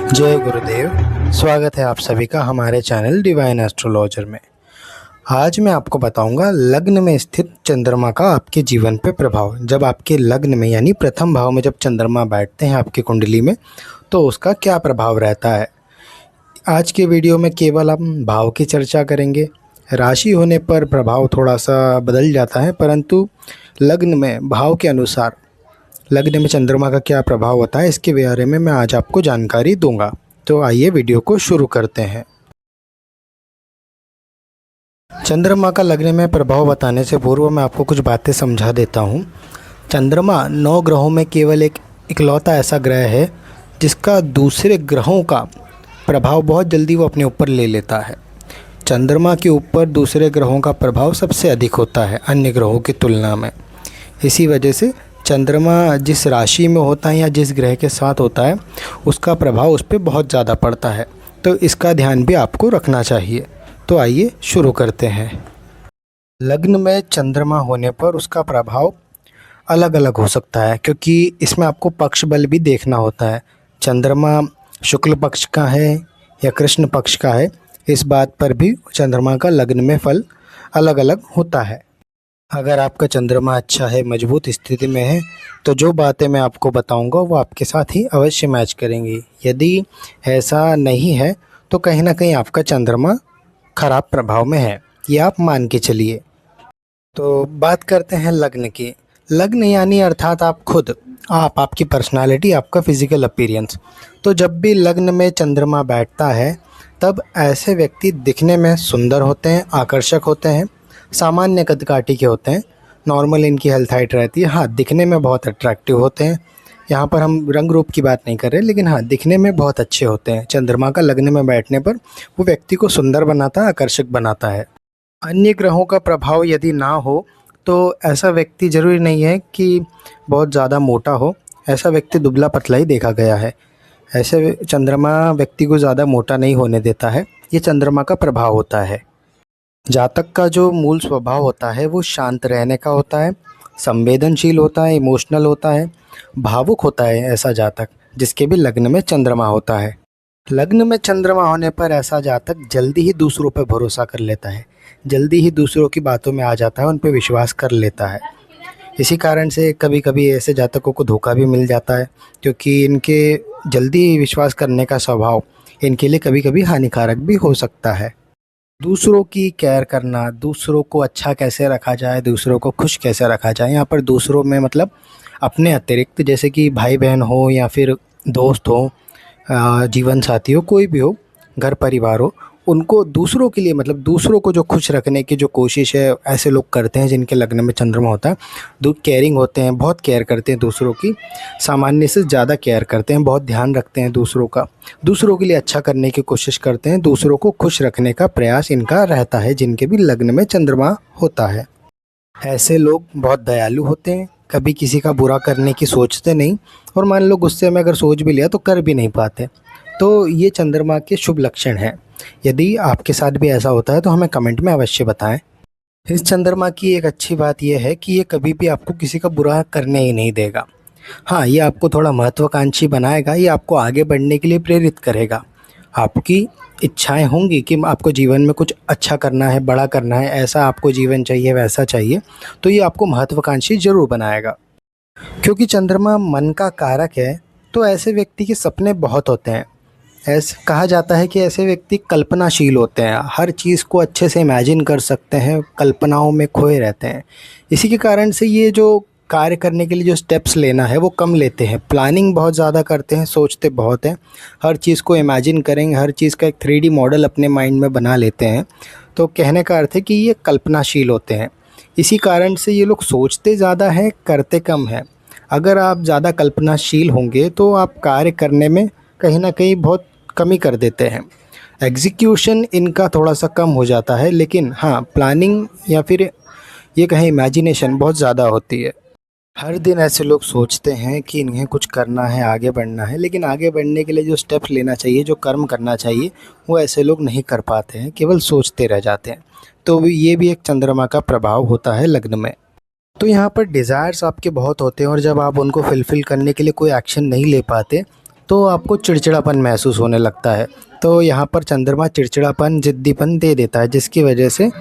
जय गुरुदेव। स्वागत है आप सभी का हमारे चैनल डिवाइन एस्ट्रोलॉजर में। आज मैं आपको बताऊंगा लग्न में स्थित चंद्रमा का आपके जीवन पे प्रभाव। जब आपके लग्न में यानी प्रथम भाव में जब चंद्रमा बैठते हैं आपकी कुंडली में, तो उसका क्या प्रभाव रहता है। आज के वीडियो में केवल हम भाव की चर्चा करेंगे। राशि होने पर प्रभाव थोड़ा सा बदल जाता है, परंतु लग्न में भाव के अनुसार लग्न में चंद्रमा का क्या प्रभाव होता है, इसके बारे में मैं आज आपको जानकारी दूंगा। तो आइए वीडियो को शुरू करते हैं। चंद्रमा का लग्न में प्रभाव बताने से पूर्व मैं आपको कुछ बातें समझा देता हूँ। चंद्रमा 9 ग्रहों में केवल एक इकलौता ऐसा ग्रह है जिसका दूसरे ग्रहों का प्रभाव बहुत जल्दी वो अपने ऊपर ले लेता है। चंद्रमा के ऊपर दूसरे ग्रहों का प्रभाव सबसे अधिक होता है अन्य ग्रहों की तुलना में। इसी वजह से चंद्रमा जिस राशि में होता है या जिस ग्रह के साथ होता है उसका प्रभाव उस पर बहुत ज़्यादा पड़ता है, तो इसका ध्यान भी आपको रखना चाहिए। तो आइए शुरू करते हैं। लग्न में चंद्रमा होने पर उसका प्रभाव अलग अलग हो सकता है, क्योंकि इसमें आपको पक्ष बल भी देखना होता है। चंद्रमा शुक्ल पक्ष का है या कृष्ण पक्ष का है, इस बात पर भी चंद्रमा का लग्न में फल अलग अलग होता है। अगर आपका चंद्रमा अच्छा है, मजबूत स्थिति में है, तो जो बातें मैं आपको बताऊंगा वो आपके साथ ही अवश्य मैच करेंगी। यदि ऐसा नहीं है तो कहीं ना कहीं आपका चंद्रमा खराब प्रभाव में है, ये आप मान के चलिए। तो बात करते हैं लग्न की। लग्न यानी अर्थात आप खुद, आपकी पर्सनालिटी, आपका फिजिकल अपीयरेंस। तो जब भी लग्न में चंद्रमा बैठता है तब ऐसे व्यक्ति दिखने में सुंदर होते हैं, आकर्षक होते हैं, सामान्य कद काठी के होते हैं। नॉर्मल इनकी हेल्थ हाइट रहती है। हाँ, दिखने में बहुत अट्रैक्टिव होते हैं। यहाँ पर हम रंग रूप की बात नहीं कर रहे, लेकिन हाँ, दिखने में बहुत अच्छे होते हैं। चंद्रमा का लग्न में बैठने पर वो व्यक्ति को सुंदर बनाता है, आकर्षक बनाता है। अन्य ग्रहों का प्रभाव यदि ना हो तो ऐसा व्यक्ति ज़रूरी नहीं है कि बहुत ज़्यादा मोटा हो। ऐसा व्यक्ति दुबला पतला ही देखा गया है। ऐसे चंद्रमा व्यक्ति को ज़्यादा मोटा नहीं होने देता है। ये चंद्रमा का प्रभाव होता है। जातक का जो मूल स्वभाव होता है वो शांत रहने का होता है, संवेदनशील होता है, इमोशनल होता है, भावुक होता है ऐसा जातक जिसके भी लग्न में चंद्रमा होता है। लग्न में चंद्रमा होने पर ऐसा जातक जल्दी ही दूसरों पर भरोसा कर लेता है, जल्दी ही दूसरों की बातों में आ जाता है, उन पर विश्वास कर लेता है। इसी कारण से कभी कभी ऐसे जातकों को धोखा भी मिल जाता है, क्योंकि इनके जल्दी विश्वास करने का स्वभाव इनके लिए कभी कभी हानिकारक भी हो सकता है। दूसरों की केयर करना, दूसरों को अच्छा कैसे रखा जाए, दूसरों को खुश कैसे रखा जाए। यहाँ पर दूसरों में मतलब अपने अतिरिक्त, जैसे कि भाई बहन हो या फिर दोस्त हो, जीवन साथी हो, कोई भी हो, घर परिवार हो, उनको दूसरों के लिए मतलब दूसरों को जो खुश रखने की जो कोशिश है ऐसे लोग करते हैं जिनके लग्न में चंद्रमा होता है। केयरिंग होते हैं, बहुत केयर करते हैं दूसरों की, सामान्य से ज़्यादा केयर करते हैं, बहुत ध्यान रखते हैं दूसरों का, दूसरों के लिए अच्छा करने की कोशिश करते हैं, दूसरों को खुश रखने का प्रयास इनका रहता है जिनके भी लग्न में चंद्रमा होता है। ऐसे लोग बहुत दयालु होते हैं, कभी किसी का बुरा करने की सोचते नहीं, और मान लो गुस्से में अगर सोच भी लिया तो कर भी नहीं पाते। तो ये चंद्रमा के शुभ लक्षण हैं। यदि आपके साथ भी ऐसा होता है तो हमें कमेंट में अवश्य बताएं। इस चंद्रमा की एक अच्छी बात यह है कि ये कभी भी आपको किसी का बुरा करने ही नहीं देगा। हाँ, ये आपको थोड़ा महत्वाकांक्षी बनाएगा, ये आपको आगे बढ़ने के लिए प्रेरित करेगा। आपकी इच्छाएं होंगी कि आपको जीवन में कुछ अच्छा करना है, बड़ा करना है, ऐसा आपको जीवन चाहिए, वैसा चाहिए, तो ये आपको महत्वाकांक्षी ज़रूर बनाएगा। क्योंकि चंद्रमा मन का कारक है, तो ऐसे व्यक्ति के सपने बहुत होते हैं। ऐसे कहा जाता है कि ऐसे व्यक्ति कल्पनाशील होते हैं, हर चीज़ को अच्छे से इमेजिन कर सकते हैं, कल्पनाओं में खोए रहते हैं। इसी के कारण से ये जो कार्य करने के लिए जो स्टेप्स लेना है वो कम लेते हैं, प्लानिंग बहुत ज़्यादा करते हैं, सोचते बहुत हैं, हर चीज़ को इमेजिन करेंगे, हर चीज़ का एक 3D मॉडल अपने माइंड में बना लेते हैं। तो कहने का अर्थ है कि ये कल्पनाशील होते हैं। इसी कारण से ये लोग सोचते ज़्यादा हैं, करते कम हैं। अगर आप ज़्यादा कल्पनाशील होंगे तो आप कार्य करने में कहीं ना कहीं बहुत कमी कर देते हैं, एग्जीक्यूशन इनका थोड़ा सा कम हो जाता है। लेकिन हाँ, प्लानिंग या फिर ये कहें इमेजिनेशन बहुत ज़्यादा होती है। हर दिन ऐसे लोग सोचते हैं कि इन्हें कुछ करना है, आगे बढ़ना है, लेकिन आगे बढ़ने के लिए जो स्टेप्स लेना चाहिए, जो कर्म करना चाहिए, वो ऐसे लोग नहीं कर पाते हैं, केवल सोचते रह जाते हैं। तो ये भी एक चंद्रमा का प्रभाव होता है लग्न में। तो यहाँ पर डिज़ायर्स आपके बहुत होते हैं, और जब आप उनको फुलफ़िल करने के लिए कोई एक्शन नहीं ले पाते तो आपको चिड़चिड़ापन महसूस होने लगता है। तो यहाँ पर चंद्रमा चिड़चिड़ापन, ज़िद्दीपन दे देता है, जिसकी वजह से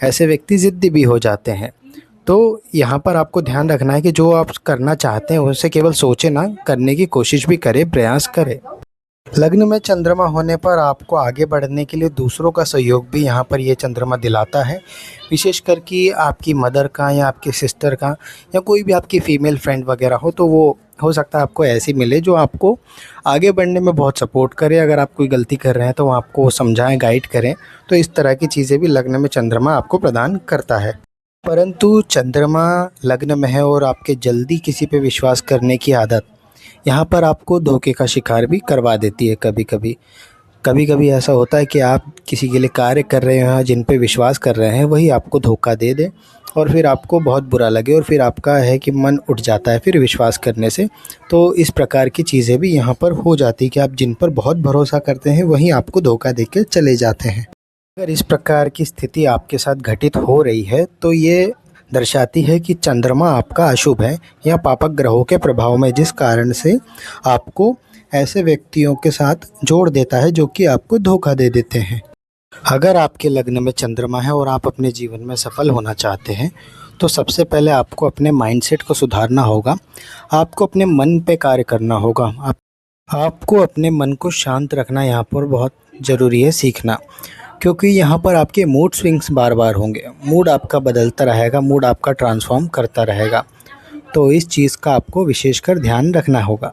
ऐसे व्यक्ति ज़िद्दी भी हो जाते हैं। तो यहाँ पर आपको ध्यान रखना है कि जो आप करना चाहते हैं उसे केवल सोचें ना, करने की कोशिश भी करें, प्रयास करें। लग्न में चंद्रमा होने पर आपको आगे बढ़ने के लिए दूसरों का सहयोग भी यहाँ पर ये चंद्रमा दिलाता है। विशेषकर कि आपकी मदर का या आपकी सिस्टर का या कोई भी आपकी फ़ीमेल फ्रेंड वगैरह हो, तो वो हो सकता है आपको ऐसी मिले जो आपको आगे बढ़ने में बहुत सपोर्ट करे। अगर आप कोई गलती कर रहे हैं तो वो आपको समझाएँ, गाइड करें। तो इस तरह की चीज़ें भी लग्न में चंद्रमा आपको प्रदान करता है। परंतु चंद्रमा लग्न में है और आपके जल्दी किसी पे विश्वास करने की आदत यहाँ पर आपको धोखे का शिकार भी करवा देती है कभी-कभी। कभी-कभी ऐसा होता है कि आप किसी के लिए कार्य कर रहे हैं, जिन पे विश्वास कर रहे हैं, वही आपको धोखा दे दे और फिर आपको बहुत बुरा लगे और फिर आपका है कि मन उठ जाता है फिर विश्वास करने से। तो इस प्रकार की चीज़ें भी यहाँ पर हो जाती है कि आप जिन पर बहुत भरोसा करते हैं, वही आपको धोखा दे के चले जाते हैं। अगर इस प्रकार की स्थिति आपके साथ घटित हो रही है, तो ये दर्शाती है कि चंद्रमा आपका अशुभ है या पापक ग्रहों के प्रभाव में, जिस कारण से आपको ऐसे व्यक्तियों के साथ जोड़ देता है जो कि आपको धोखा दे देते हैं। अगर आपके लग्न में चंद्रमा है और आप अपने जीवन में सफल होना चाहते हैं, तो सबसे पहले आपको अपने माइंडसेट को सुधारना होगा। आपको अपने मन पे कार्य करना होगा। आपको अपने मन को शांत रखना यहाँ पर बहुत ज़रूरी है, सीखना। क्योंकि यहाँ पर आपके मूड स्विंग्स बार-बार होंगे। मूड आपका बदलता रहेगा, मूड आपका ट्रांसफ़ॉर्म करता रहेगा। तो इस चीज़ का आपको विशेषकर ध्यान रखना होगा।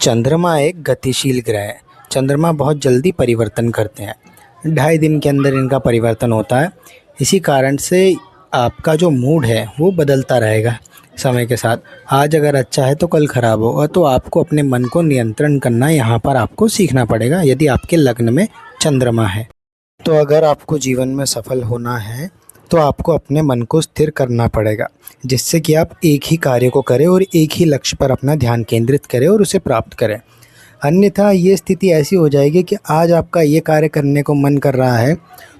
चंद्रमा एक गतिशील ग्रह है। चंद्रमा बहुत जल्दी परिवर्तन करते हैं। 2.5 दिन के अंदर इनका परिवर्तन होता है। इसी कारण से आपका जो मूड है वो बदलता रहेगा समय के साथ। आज अगर अच्छा है तो कल ख़राब होगा। तो आपको अपने मन को नियंत्रण करना यहाँ पर आपको सीखना पड़ेगा, यदि आपके लग्न में चंद्रमा है। तो अगर आपको जीवन में सफल होना है, तो आपको अपने मन को स्थिर करना पड़ेगा, जिससे कि आप एक ही कार्य को करें और एक ही लक्ष्य पर अपना ध्यान केंद्रित करें और उसे प्राप्त करें। अन्यथा ये स्थिति ऐसी हो जाएगी कि आज आपका ये कार्य करने को मन कर रहा है,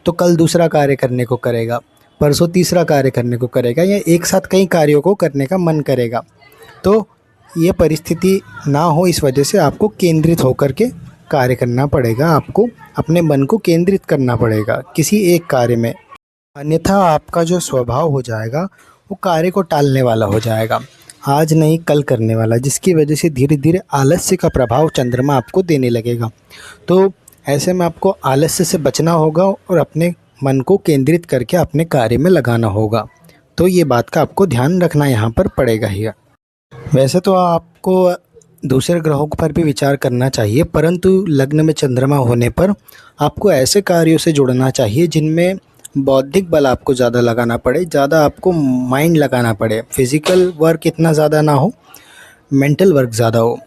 तो कल दूसरा कार्य करने को करेगा, परसों तीसरा कार्य करने को करेगा या एक साथ कई कार्यों को करने का मन करेगा। तो ये परिस्थिति ना हो, इस वजह से आपको केंद्रित होकर के कार्य करना पड़ेगा। आपको अपने मन को केंद्रित करना पड़ेगा किसी एक कार्य में, अन्यथा आपका जो स्वभाव हो जाएगा वो कार्य को टालने वाला हो जाएगा, आज नहीं कल करने वाला, जिसकी वजह से धीरे धीरे आलस्य का प्रभाव चंद्रमा आपको देने लगेगा। तो ऐसे में आपको आलस्य से बचना होगा और अपने मन को केंद्रित करके अपने कार्य में लगाना होगा। तो ये बात का आपको ध्यान रखना यहाँ पर पड़ेगा ही। वैसे तो आपको दूसरे ग्रहों पर भी विचार करना चाहिए, परंतु लग्न में चंद्रमा होने पर आपको ऐसे कार्यों से जुड़ना चाहिए जिनमें बौद्धिक बल आपको ज़्यादा लगाना पड़े, ज़्यादा आपको माइंड लगाना पड़े। फिज़िकल वर्क इतना ज़्यादा ना हो, मेंटल वर्क ज़्यादा हो,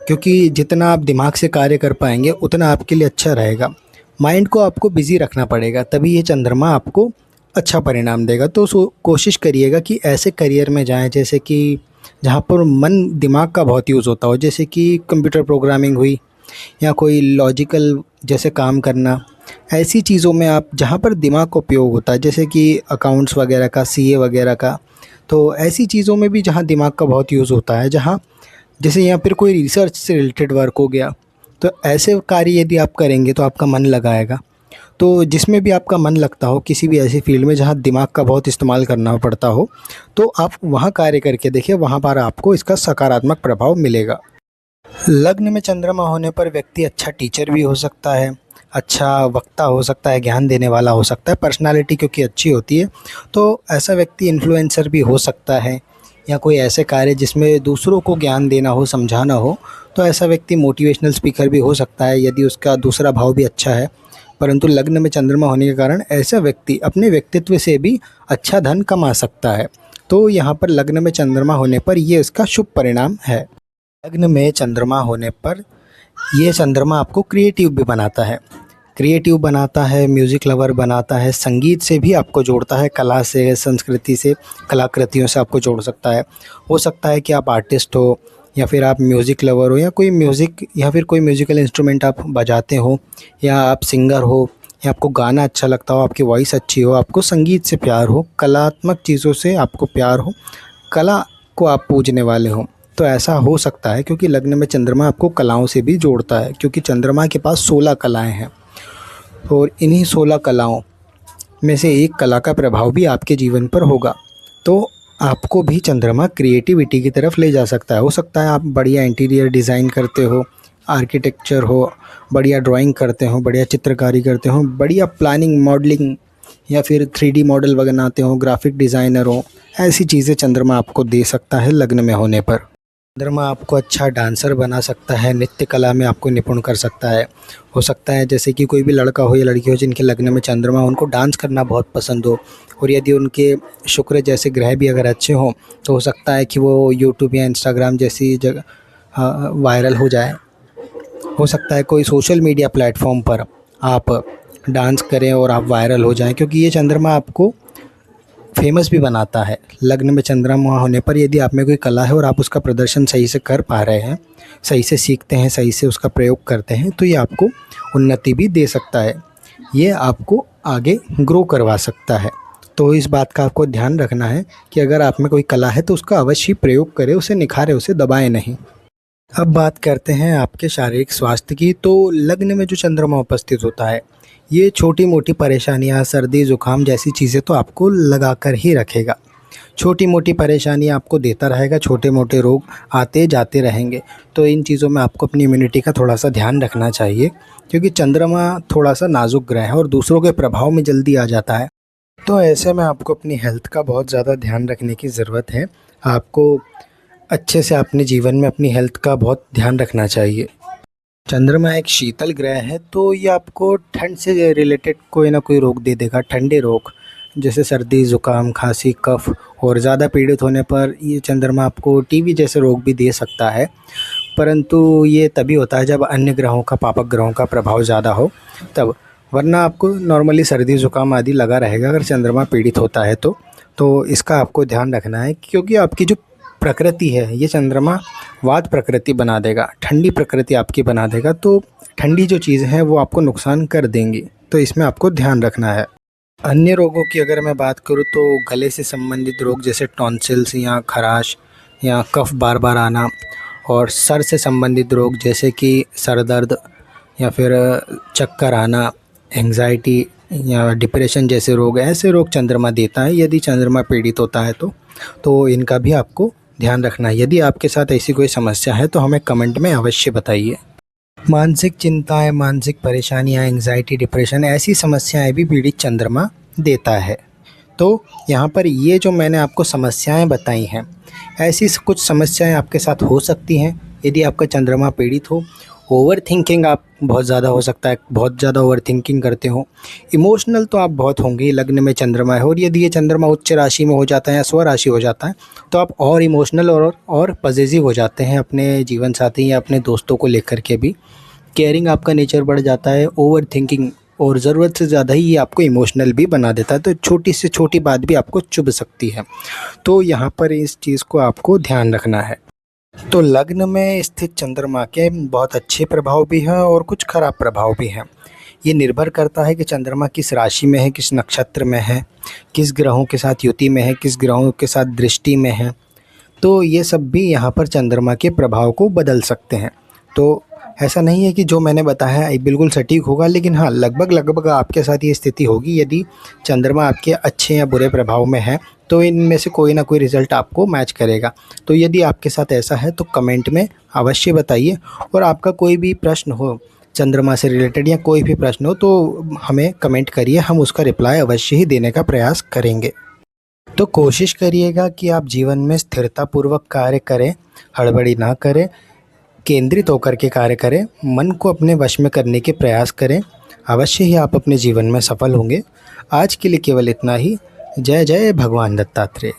क्योंकि जितना आप दिमाग से कार्य कर पाएंगे उतना आपके लिए अच्छा रहेगा। माइंड को आपको बिज़ी रखना पड़ेगा, तभी ये चंद्रमा आपको अच्छा परिणाम देगा। तो कोशिश करिएगा कि ऐसे करियर में जाएँ जैसे कि जहाँ पर मन दिमाग का बहुत यूज़ होता हो, जैसे कि कंप्यूटर प्रोग्रामिंग हुई या कोई लॉजिकल जैसे काम करना। ऐसी चीज़ों में आप जहाँ पर दिमाग का उपयोग होता है, जैसे कि अकाउंट्स वगैरह का, सीए वगैरह का, तो ऐसी चीज़ों में भी जहाँ दिमाग का बहुत यूज़ होता है, जहाँ जैसे यहाँ पर कोई रिसर्च से रिलेटेड वर्क हो गया, तो ऐसे कार्य यदि आप करेंगे तो आपका मन लगाएगा। तो जिसमें भी आपका मन लगता हो, किसी भी ऐसी फील्ड में जहाँ दिमाग का बहुत इस्तेमाल करना पड़ता हो, तो आप वहाँ कार्य करके देखिए, वहाँ पर आपको इसका सकारात्मक प्रभाव मिलेगा। लग्न में चंद्रमा होने पर व्यक्ति अच्छा टीचर भी हो सकता है, अच्छा वक्ता हो सकता है, ज्ञान देने वाला हो सकता है। पर्सनालिटी क्योंकि अच्छी होती है, तो ऐसा व्यक्ति इन्फ्लुएंसर भी हो सकता है, या कोई ऐसे कार्य जिसमें दूसरों को ज्ञान देना हो, समझाना हो, तो ऐसा व्यक्ति मोटिवेशनल स्पीकर भी हो सकता है, यदि उसका दूसरा भाव भी अच्छा है। परंतु लग्न में चंद्रमा होने के कारण ऐसा व्यक्ति अपने व्यक्तित्व से भी अच्छा धन कमा सकता है। तो यहाँ पर लग्न में चंद्रमा होने पर ये इसका शुभ परिणाम है। लग्न में चंद्रमा होने पर ये चंद्रमा आपको क्रिएटिव भी बनाता है, म्यूज़िक लवर बनाता है, संगीत से भी आपको जोड़ता है, कला से, संस्कृति से, कलाकृतियों से आपको जोड़ सकता है। हो सकता है कि आप आर्टिस्ट हो, या फिर आप म्यूज़िक लवर हो, या कोई म्यूज़िक या फिर कोई म्यूज़िकल इंस्ट्रूमेंट आप बजाते हो, या आप सिंगर हो, या आपको गाना अच्छा लगता हो, आपकी वॉइस अच्छी हो, आपको संगीत से प्यार हो, कलात्मक चीज़ों से आपको प्यार हो, कला को आप पूजने वाले हो, तो ऐसा हो सकता है क्योंकि लग्न में चंद्रमा आपको कलाओं से भी जोड़ता है, क्योंकि चंद्रमा के पास 16 कलाएँ हैं और इन्हीं 16 कलाओं में से एक कला का प्रभाव भी आपके जीवन पर होगा। तो आपको भी चंद्रमा क्रिएटिविटी की तरफ ले जा सकता है। हो सकता है आप बढ़िया इंटीरियर डिज़ाइन करते हो, आर्किटेक्चर हो, बढ़िया ड्राइंग करते हो, बढ़िया चित्रकारी करते हो, बढ़िया प्लानिंग मॉडलिंग या फिर 3D मॉडल बनाते हो, ग्राफिक डिज़ाइनर हो। ऐसी चीज़ें चंद्रमा आपको दे सकता है लग्न में होने पर। चंद्रमा आपको अच्छा डांसर बना सकता है, नृत्य कला में आपको निपुण कर सकता है। हो सकता है जैसे कि कोई भी लड़का हो या लड़की हो जिनके लग्न में चंद्रमा हो, उनको डांस करना बहुत पसंद हो, और यदि उनके शुक्र जैसे ग्रह भी अगर अच्छे हों तो हो सकता है कि वो यूट्यूब या इंस्टाग्राम जैसी जगह वायरल हो जाए। हो सकता है कोई सोशल मीडिया प्लेटफॉर्म पर आप डांस करें और आप वायरल हो जाएं, क्योंकि ये चंद्रमा आपको फेमस भी बनाता है। लग्न में चंद्रमा होने पर यदि आप में कोई कला है और आप उसका प्रदर्शन सही से कर पा रहे हैं, सही से सीखते हैं, सही से उसका प्रयोग करते हैं, तो ये आपको उन्नति भी दे सकता है। ये आपको आगे ग्रो करवा सकता है। तो इस बात का आपको ध्यान रखना है कि अगर आप में कोई कला है तो उसका अवश्य प्रयोग करें, उसे निखारें, उसे दबाएं नहीं। अब बात करते हैं आपके शारीरिक स्वास्थ्य की। तो लग्न में जो चंद्रमा उपस्थित होता है, ये छोटी मोटी परेशानियां, सर्दी ज़ुकाम जैसी चीज़ें तो आपको लगा कर ही रखेगा। छोटी मोटी परेशानियां आपको देता रहेगा, छोटे मोटे रोग आते जाते रहेंगे। तो इन चीज़ों में आपको अपनी इम्यूनिटी का थोड़ा सा ध्यान रखना चाहिए, क्योंकि चंद्रमा थोड़ा सा नाजुक ग्रह है और दूसरों के प्रभाव में जल्दी आ जाता है। तो ऐसे में आपको अपनी हेल्थ का बहुत ज़्यादा ध्यान रखने की ज़रूरत है। आपको अच्छे से अपने जीवन में अपनी हेल्थ का बहुत ध्यान रखना चाहिए। चंद्रमा एक शीतल ग्रह है, तो ये आपको ठंड से रिलेटेड कोई ना कोई रोग दे देगा। ठंडे रोग जैसे सर्दी ज़ुकाम, खांसी, कफ, और ज़्यादा पीड़ित होने पर ये चंद्रमा आपको टीबी जैसे रोग भी दे सकता है। परंतु ये तभी होता है जब अन्य ग्रहों का, पापक ग्रहों का प्रभाव ज़्यादा हो तब, वरना आपको नॉर्मली सर्दी ज़ुकाम आदि लगा रहेगा अगर चंद्रमा पीड़ित होता है तो इसका आपको ध्यान रखना है, क्योंकि आपकी जो प्रकृति है ये चंद्रमा वात प्रकृति बना देगा, ठंडी प्रकृति आपकी बना देगा। तो ठंडी जो चीज़ें हैं वो आपको नुकसान कर देंगी, तो इसमें आपको ध्यान रखना है। अन्य रोगों की अगर मैं बात करूँ तो गले से संबंधित रोग जैसे टॉन्सिल्स या खराश या कफ बार बार आना, और सर से संबंधित रोग जैसे कि सर दर्द या फिर चक्कर आना, एंग्जाइटी या डिप्रेशन जैसे रोग, ऐसे रोग चंद्रमा देता है यदि चंद्रमा पीड़ित होता है तो इनका भी आपको ध्यान रखना है। यदि आपके साथ ऐसी कोई समस्या है तो हमें कमेंट में अवश्य बताइए। मानसिक चिंताएं, मानसिक परेशानियां, एंग्जाइटी, डिप्रेशन, ऐसी समस्याएं भी पीड़ित चंद्रमा देता है। तो यहाँ पर ये जो मैंने आपको समस्याएं बताई हैं, ऐसी कुछ समस्याएं आपके साथ हो सकती हैं यदि आपका चंद्रमा पीड़ित हो। ओवर थिंकिंग आप बहुत ज़्यादा हो सकता है, बहुत ज़्यादा ओवर थिंकिंग करते हो। इमोशनल तो आप बहुत होंगे, लग्न में चंद्रमा है, और यदि ये चंद्रमा उच्च राशि में हो जाता है या स्व राशि हो जाता है तो आप और इमोशनल और पॉजिटिव हो जाते हैं अपने जीवन साथी या अपने दोस्तों को लेकर के भी। केयरिंग आपका नेचर बढ़ जाता है। ओवर थिंकिंग और ज़रूरत से ज़्यादा ही ये आपको इमोशनल भी बना देता है, तो छोटी से छोटी बात भी आपको चुभ सकती है। तो यहाँ पर इस चीज़ को आपको ध्यान रखना है। तो लग्न में स्थित चंद्रमा के बहुत अच्छे प्रभाव भी हैं और कुछ खराब प्रभाव भी हैं। ये निर्भर करता है कि चंद्रमा किस राशि में है, किस नक्षत्र में है, किस ग्रहों के साथ युति में है, किस ग्रहों के साथ दृष्टि में है। तो ये सब भी यहाँ पर चंद्रमा के प्रभाव को बदल सकते हैं। तो ऐसा नहीं है कि जो मैंने बताया है बिल्कुल सटीक होगा, लेकिन हाँ, लगभग आपके साथ ये स्थिति होगी यदि चंद्रमा आपके अच्छे या बुरे प्रभाव में है, तो इनमें से कोई ना कोई रिज़ल्ट आपको मैच करेगा। तो यदि आपके साथ ऐसा है तो कमेंट में अवश्य बताइए, और आपका कोई भी प्रश्न हो चंद्रमा से रिलेटेड या कोई भी प्रश्न हो तो हमें कमेंट करिए, हम उसका रिप्लाई अवश्य ही देने का प्रयास करेंगे। तो कोशिश करिएगा कि आप जीवन में स्थिरतापूर्वक कार्य करें, हड़बड़ी ना करें, केंद्रित होकर के कार्य करें, मन को अपने वश में करने के प्रयास करें। अवश्य ही आप अपने जीवन में सफल होंगे। आज के लिए केवल इतना ही। जय जय भगवान दत्तात्रेय।